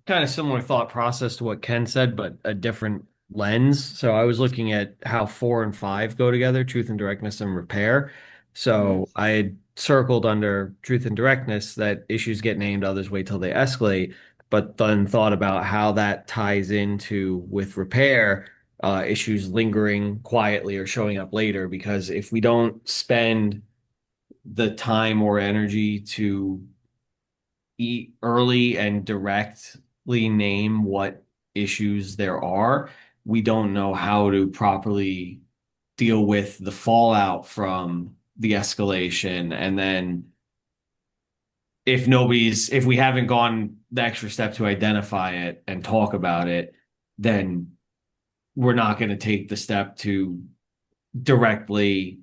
kind of similar thought process to what Ken said, but a different lens. So I was looking at how 4 and 5 go together, truth and directness and repair. So I had circled under truth and directness that issues get named, others wait till they escalate, but then thought about how that ties into with repair, issues lingering quietly or showing up later, because if we don't spend the time or energy to eat early and directly name what issues there are, we don't know how to properly deal with the fallout from the escalation. And then if we haven't gone the extra step to identify it and talk about it, then we're not going to take the step to directly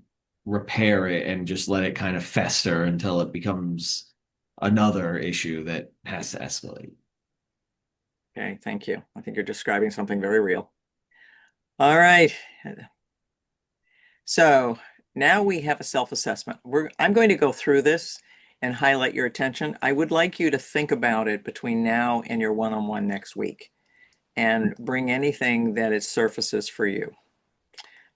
repair it and just let it kind of fester until it becomes another issue that has to escalate. Okay, thank you. I think you're describing something very real. All right. So now we have a self-assessment. I'm going to go through this and highlight your attention. I would like you to think about it between now and your one-on-one next week and bring anything that it surfaces for you.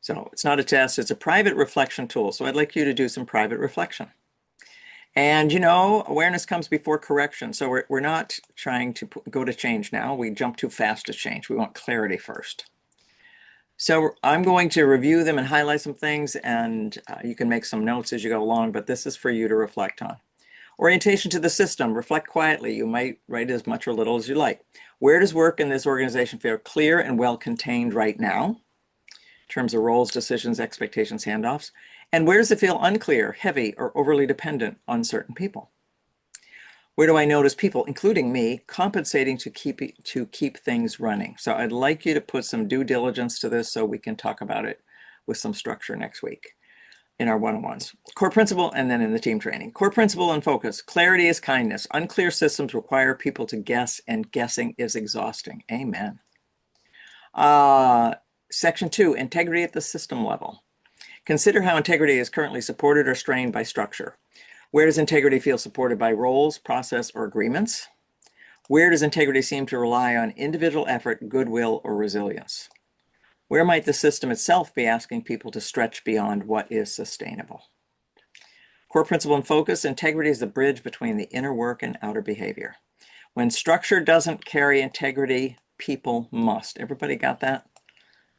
So it's not a test, it's a private reflection tool. So I'd like you to do some private reflection. And, you know, awareness comes before correction. So we're not trying to go to change now. We jump too fast to change. We want clarity first. So I'm going to review them and highlight some things, and you can make some notes as you go along, but this is for you to reflect on. Orientation to the system. Reflect quietly. You might write as much or little as you like. Where does work in this organization feel clear and well contained right now? In terms of roles, decisions, expectations, handoffs. And where does it feel unclear, heavy, or overly dependent on certain people? Where do I notice people, including me, compensating to keep things running? So I'd like you to put some due diligence to this so we can talk about it with some structure next week in our one-on-ones. Core principle, and then in the team training. Core principle and focus. Clarity is kindness. Unclear systems require people to guess, and guessing is exhausting. Amen. Section 2, integrity at the system level. Consider how integrity is currently supported or strained by structure. Where does integrity feel supported by roles, process, or agreements? Where does integrity seem to rely on individual effort, goodwill, or resilience? Where might the system itself be asking people to stretch beyond what is sustainable? Core principle and focus, integrity is the bridge between the inner work and outer behavior. When structure doesn't carry integrity, people must. Everybody got that?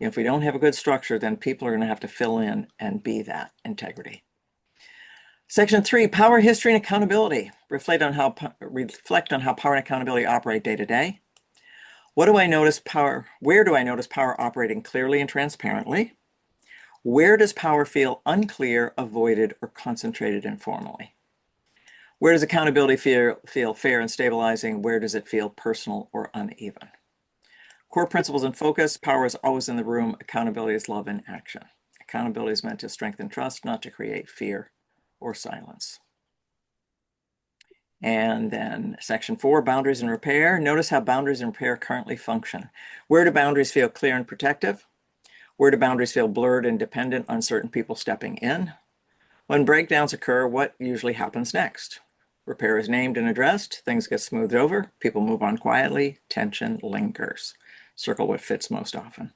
If we don't have a good structure, then people are going to have to fill in and be that integrity. Section 3, power, history, and accountability. Reflect on how power and accountability operate day to day. Where do I notice power operating clearly and transparently? Where does power feel unclear, avoided, or concentrated informally? Where does accountability feel fair and stabilizing? Where does it feel personal or uneven? Core principles and focus, power is always in the room. Accountability is love in action. Accountability is meant to strengthen trust, not to create fear or silence. And then section 4, boundaries and repair. Notice how boundaries and repair currently function. Where do boundaries feel clear and protective? Where do boundaries feel blurred and dependent on certain people stepping in? When breakdowns occur, what usually happens next? Repair is named and addressed, things get smoothed over, people move on quietly, tension lingers. Circle what fits most often.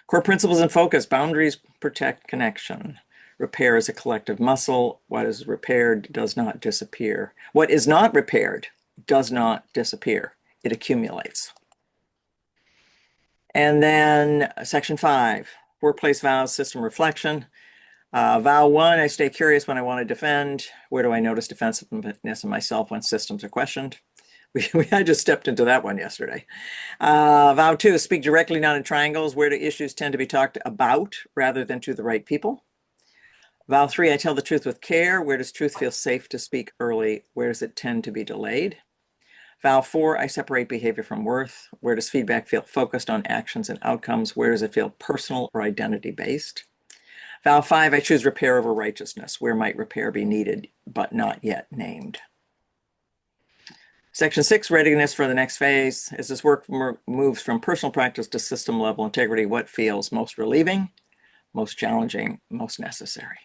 Core principles and focus, boundaries protect connection. Repair is a collective muscle. What is repaired does not disappear. What is not repaired does not disappear. It accumulates. And then section 5, workplace vows, system reflection. Vow 1, I stay curious when I want to defend. Where do I notice defensiveness in myself when systems are questioned? I just stepped into that one yesterday. Vow 2, speak directly, not in triangles. Where do issues tend to be talked about rather than to the right people? Vow 3, I tell the truth with care. Where does truth feel safe to speak early? Where does it tend to be delayed? Vow 4, I separate behavior from worth. Where does feedback feel focused on actions and outcomes? Where does it feel personal or identity-based? Vow 5, I choose repair over righteousness. Where might repair be needed but not yet named? Section 6, readiness for the next phase. As this work moves from personal practice to system level integrity, what feels most relieving, most challenging, most necessary?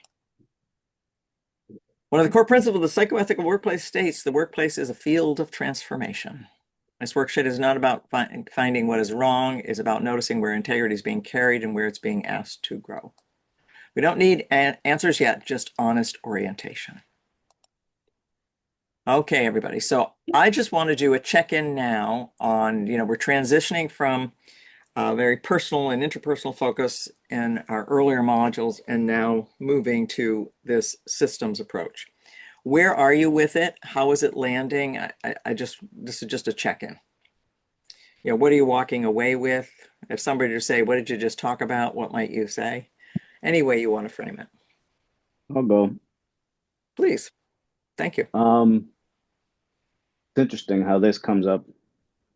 One of the core principles of the psychoethical workplace states the workplace is a field of transformation. This worksheet is not about finding what is wrong, it's about noticing where integrity is being carried and where it's being asked to grow. We don't need answers yet, just honest orientation. Okay, everybody. So I just want to do a check-in now on, we're transitioning from very personal and interpersonal focus in our earlier modules and now moving to this systems approach. Where are you with it? How is it landing? This is just a check-in. What are you walking away with? If somebody to say, what did you just talk about? What might you say? Any way you want to frame it. I'll go. Please. Thank you. It's interesting how this comes up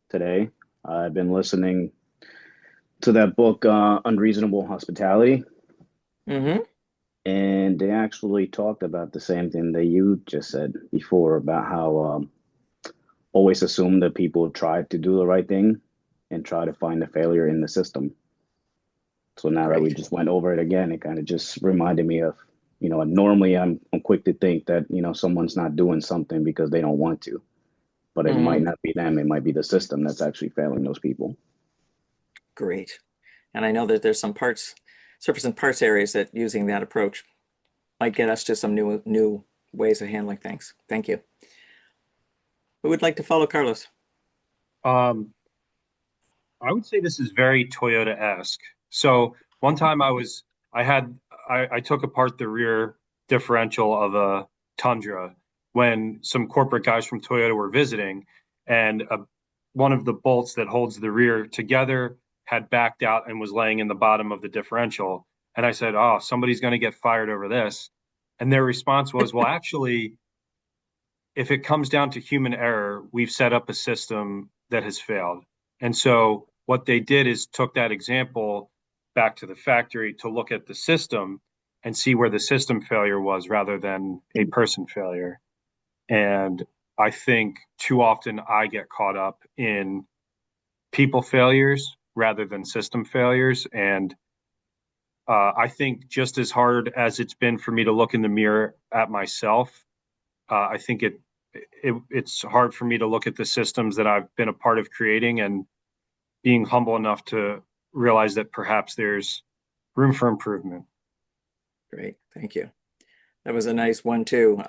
today. I've been listening to that book, Unreasonable Hospitality. Mm-hmm. And they actually talked about the same thing that you just said before about how always assume that people try to do the right thing and try to find the failure in the system. So now that we just went over it again, it kind of just reminded me of, normally I'm quick to think that, someone's not doing something because they don't want to, but it might not be them. It might be the system that's actually failing those people. Great. And I know that there's some surface and parts areas that using that approach might get us to some new ways of handling things. Thank you. Who would like to follow Carlos? I would say this is very Toyota-esque. So one time I took apart the rear differential of a Tundra when some corporate guys from Toyota were visiting, and one of the bolts that holds the rear together had backed out and was laying in the bottom of the differential. And I said, oh, somebody's going to get fired over this. And their response was, well, actually, if it comes down to human error, we've set up a system that has failed. And so what they did is took that example back to the factory to look at the system and see where the system failure was rather than a person failure. And I think too often I get caught up in people failures rather than system failures. And I think just as hard as it's been for me to look in the mirror at myself, I think it's hard for me to look at the systems that I've been a part of creating and being humble enough to realize that perhaps there's room for improvement. Great, thank you. That was a nice one too.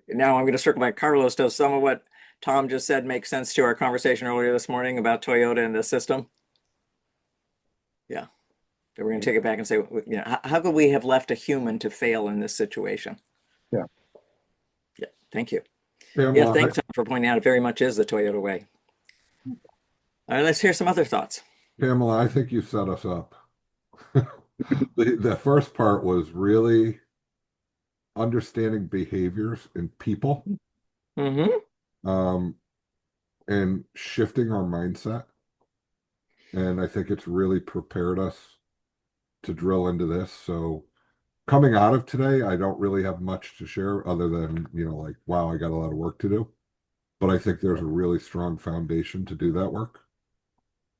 Now I'm going to circle back. Carlos, does some of what Tom just said make sense to our conversation earlier this morning about Toyota and the system? Yeah. We're going to take it back and say, how could we have left a human to fail in this situation? Yeah. Yeah, thank you. Pamela, Yeah, thanks Tom, for pointing out it very much is the Toyota way. All right, let's hear some other thoughts. Pamela, I think you set us up. The first part was really understanding behaviors in people, and shifting our mindset. And I think it's really prepared us to drill into this. So coming out of today, I don't really have much to share other than, like, wow, I got a lot of work to do. But I think there's a really strong foundation to do that work.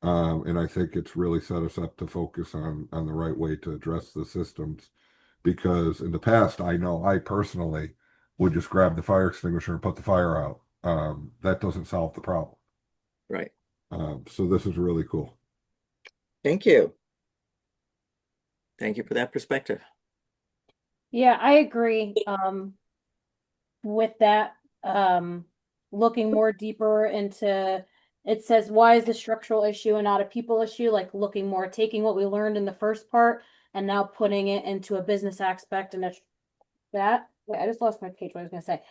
And I think it's really set us up to focus on the right way to address the systems. Because in the past, I know I personally would just grab the fire extinguisher and put the fire out. That doesn't solve the problem. Right. So this is really cool. Thank you. Thank you for that perspective. Yeah, I agree with that. Looking more deeper into, it says, why is the structural issue and not a people issue? Like looking more, taking what we learned in the first part and now putting it into a business aspect. And wait, I just lost my page. What I was going to say.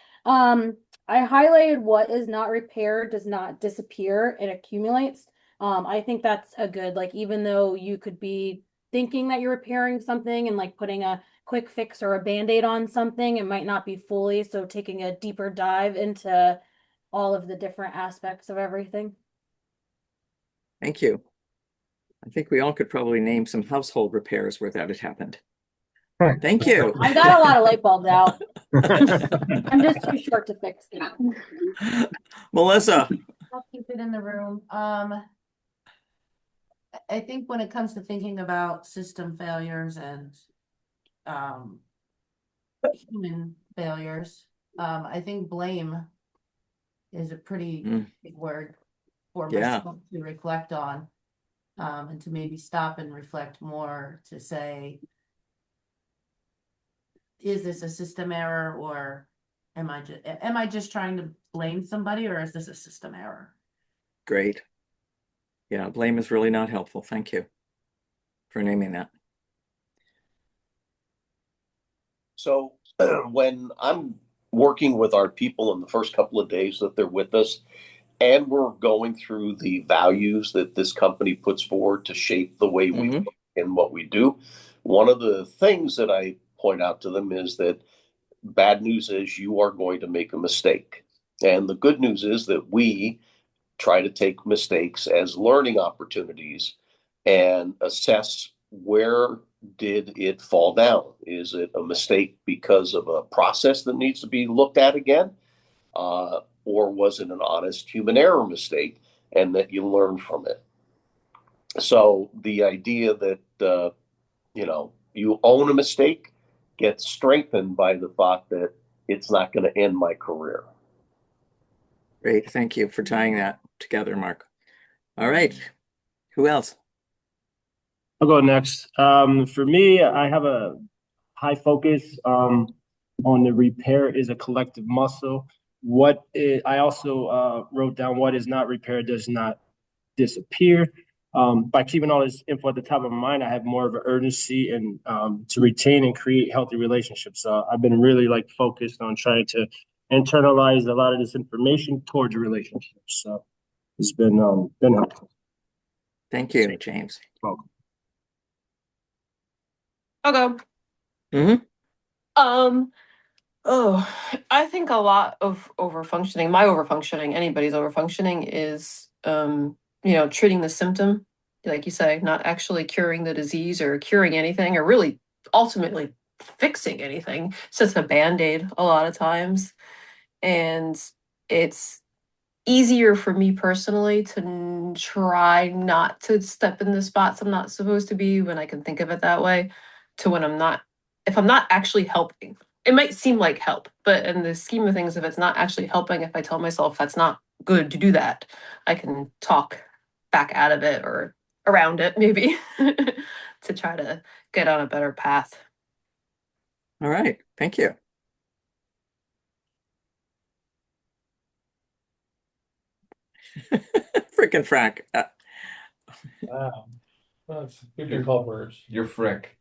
I highlighted what is not repaired does not disappear. It accumulates. I think that's a good, like, even though you could be thinking that you're repairing something and like putting a quick fix or a band-aid on something, it might not be fully. So taking a deeper dive into all of the different aspects of everything. Thank you. I think we all could probably name some household repairs where that had happened. Thank you. I got a lot of light bulbs out. I'm just too short to fix them. Melissa. I'll keep it in the room. I think when it comes to thinking about system failures and human failures, I think blame is a pretty big word for myself to reflect on, and to maybe stop and reflect more to say, is this a system error, or am I just trying to blame somebody, or is this a system error? Great. Yeah, blame is really not helpful. Thank you for naming that. So when I'm working with our people in the first couple of days that they're with us, and we're going through the values that this company puts forward to shape the way we work and what we do, one of the things that I point out to them is that bad news is you are going to make a mistake. And the good news is that we try to take mistakes as learning opportunities and assess, where did it fall down? Is it a mistake because of a process that needs to be looked at again? Or was it an honest human error mistake and that you learn from it? So the idea that, you own a mistake gets strengthened by the thought that it's not going to end my career. Great. Thank you for tying that together, Mark. All right. Who else? I'll go next. For me, I have a high focus on the repair is a collective muscle. I also wrote down what is not repaired does not disappear. By keeping all this info at the top of my mind, I have more of an urgency and to retain and create healthy relationships. I've been really focused on trying to internalize a lot of this information towards relationships. So it's been helpful. Thank you, James. Welcome. I'll go. I think a lot of overfunctioning, my overfunctioning, anybody's overfunctioning is, treating the symptom, like you say, not actually curing the disease or curing anything or really ultimately fixing anything. It's just a Band-Aid a lot of times. And it's easier for me personally to try not to step in the spots I'm not supposed to be when I can think of it that way, to when if I'm not actually helping. it might seem like help, but in the scheme of things, if it's not actually helping, if I tell myself that's not good to do that, I can talk back out of it or around it maybe to try to get on a better path. All right, thank you. Frickin' frack. Wow. We've been called words. You're frick.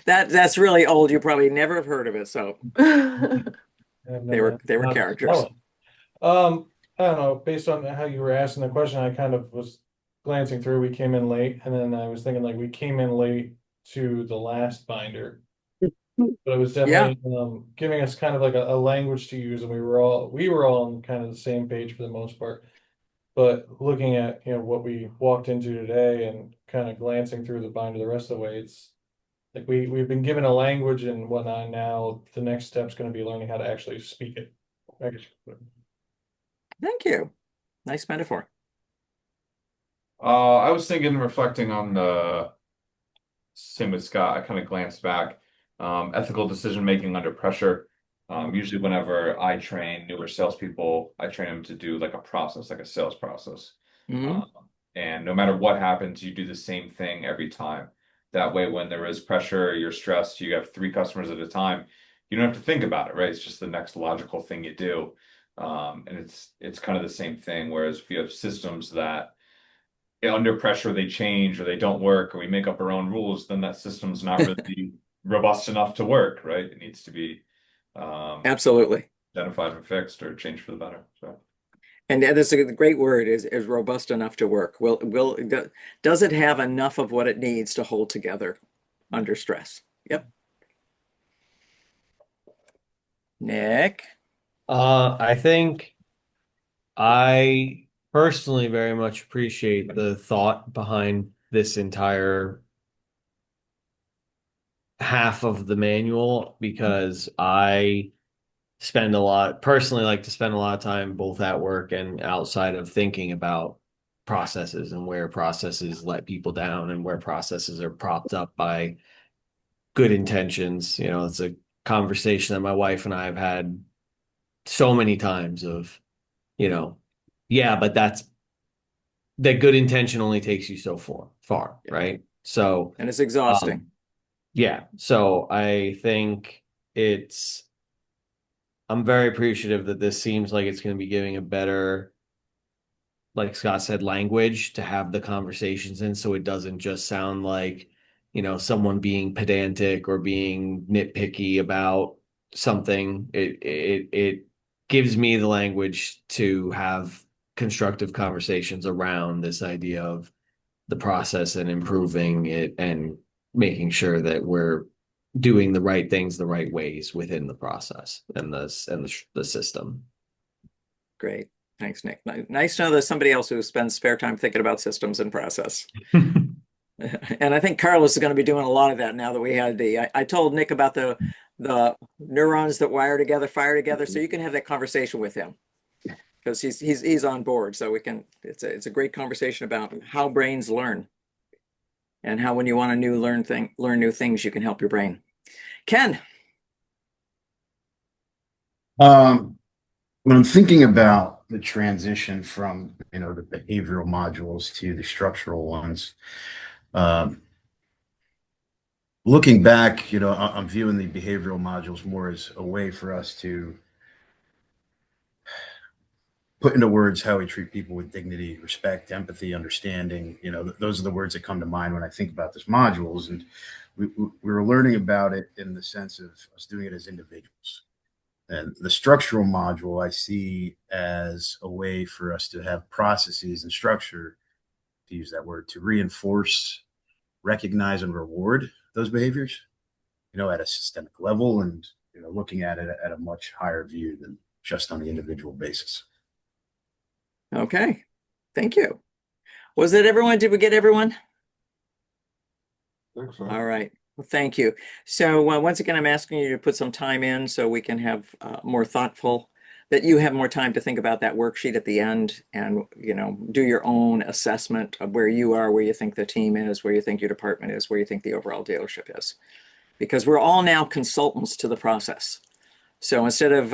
That's really old. You probably never have heard of it. So they were characters. I don't know, based on how you were asking the question, I kind of was glancing through, we came in late, and then I was thinking like we came in late to the last binder. But it was definitely giving us kind of like a language to use, and we were all on kind of the same page for the most part. But looking at, you know, what we walked into today and kind of glancing through the binder the rest of the way, it's like we've been given a language and whatnot. Now the next step's going to be learning how to actually speak it. Thank you. Nice metaphor. I was thinking, reflecting on the same with Scott, I kind of glanced back. Ethical decision making under pressure. Usually whenever I train newer salespeople, I train them to do like a process, like a sales process. And no matter what happens, you do the same thing every time. That way, when there is pressure, you're stressed, you have 3 customers at a time, you don't have to think about it, right? It's just the next logical thing you do. And it's kind of the same thing. Whereas if you have systems that under pressure they change or they don't work, or we make up our own rules, then that system's not really robust enough to work, right? It needs to be absolutely identified and fixed or changed for the better. So, and that's a great word, is robust enough to work. Does it have enough of what it needs to hold together under stress? Yep. Nick? I think I personally very much appreciate the thought behind this entire half of the manual, because I personally like to spend a lot of time both at work and outside of thinking about processes and where processes let people down and where processes are propped up by good intentions. You know, it's a conversation that my wife and I have had so many times of, you know, yeah, but that good intention only takes you so far, right? So, and it's exhausting. Yeah. So I think I'm very appreciative that this seems like it's going to be giving a better, like Scott said, language to have the conversations in, so it doesn't just sound like, you know, someone being pedantic or being nitpicky about something. It gives me the language to have constructive conversations around this idea of the process and improving it and making sure that we're doing the right things the right ways within the process and the system. Great. Thanks, Nick. Nice to know there's somebody else who spends spare time thinking about systems and process. And I think Carlos is going to be doing a lot of that now that we had I told Nick about the neurons that wire together, fire together. So you can have that conversation with him, because he's on board. So it's a great conversation about how brains learn, and how when you want to learn new things, you can help your brain. Ken. When I'm thinking about the transition from, you know, the behavioral modules to the structural ones, looking back, you know, I'm viewing the behavioral modules more as a way for us to put into words how we treat people with dignity, respect, empathy, understanding. You know, those are the words that come to mind when I think about this modules. And we were learning about it in the sense of us doing it as individuals. And the structural module I see as a way for us to have processes and structure, to use that word, to reinforce, recognize, and reward those behaviors, you know, at a systemic level, and, you know, looking at it at a much higher view than just on the individual basis. Okay, thank you. Was it everyone? Did we get everyone? I think so. All right. Well, thank you. So once again, I'm asking you to put some time in so we can have that you have more time to think about that worksheet at the end, and, you know, do your own assessment of where you are, where you think the team is, where you think your department is, where you think the overall dealership is. because we're all now consultants to the process. So instead of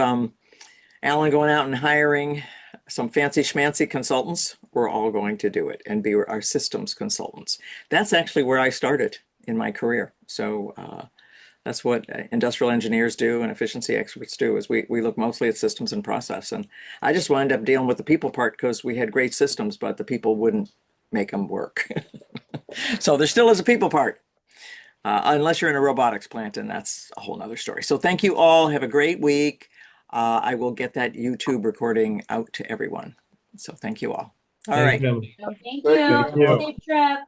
Alan going out and hiring some fancy schmancy consultants, we're all going to do it and be our systems consultants. That's actually where I started in my career. So that's what industrial engineers do and efficiency experts do, is we look mostly at systems and process. And I just wound up dealing with the people part because we had great systems, but the people wouldn't make them work. So there still is a people part, unless you're in a robotics plant, and that's a whole nother story. So thank you all. Have a great week. I will get that YouTube recording out to everyone. So thank you all. All right. Thank you. you. Safe trip.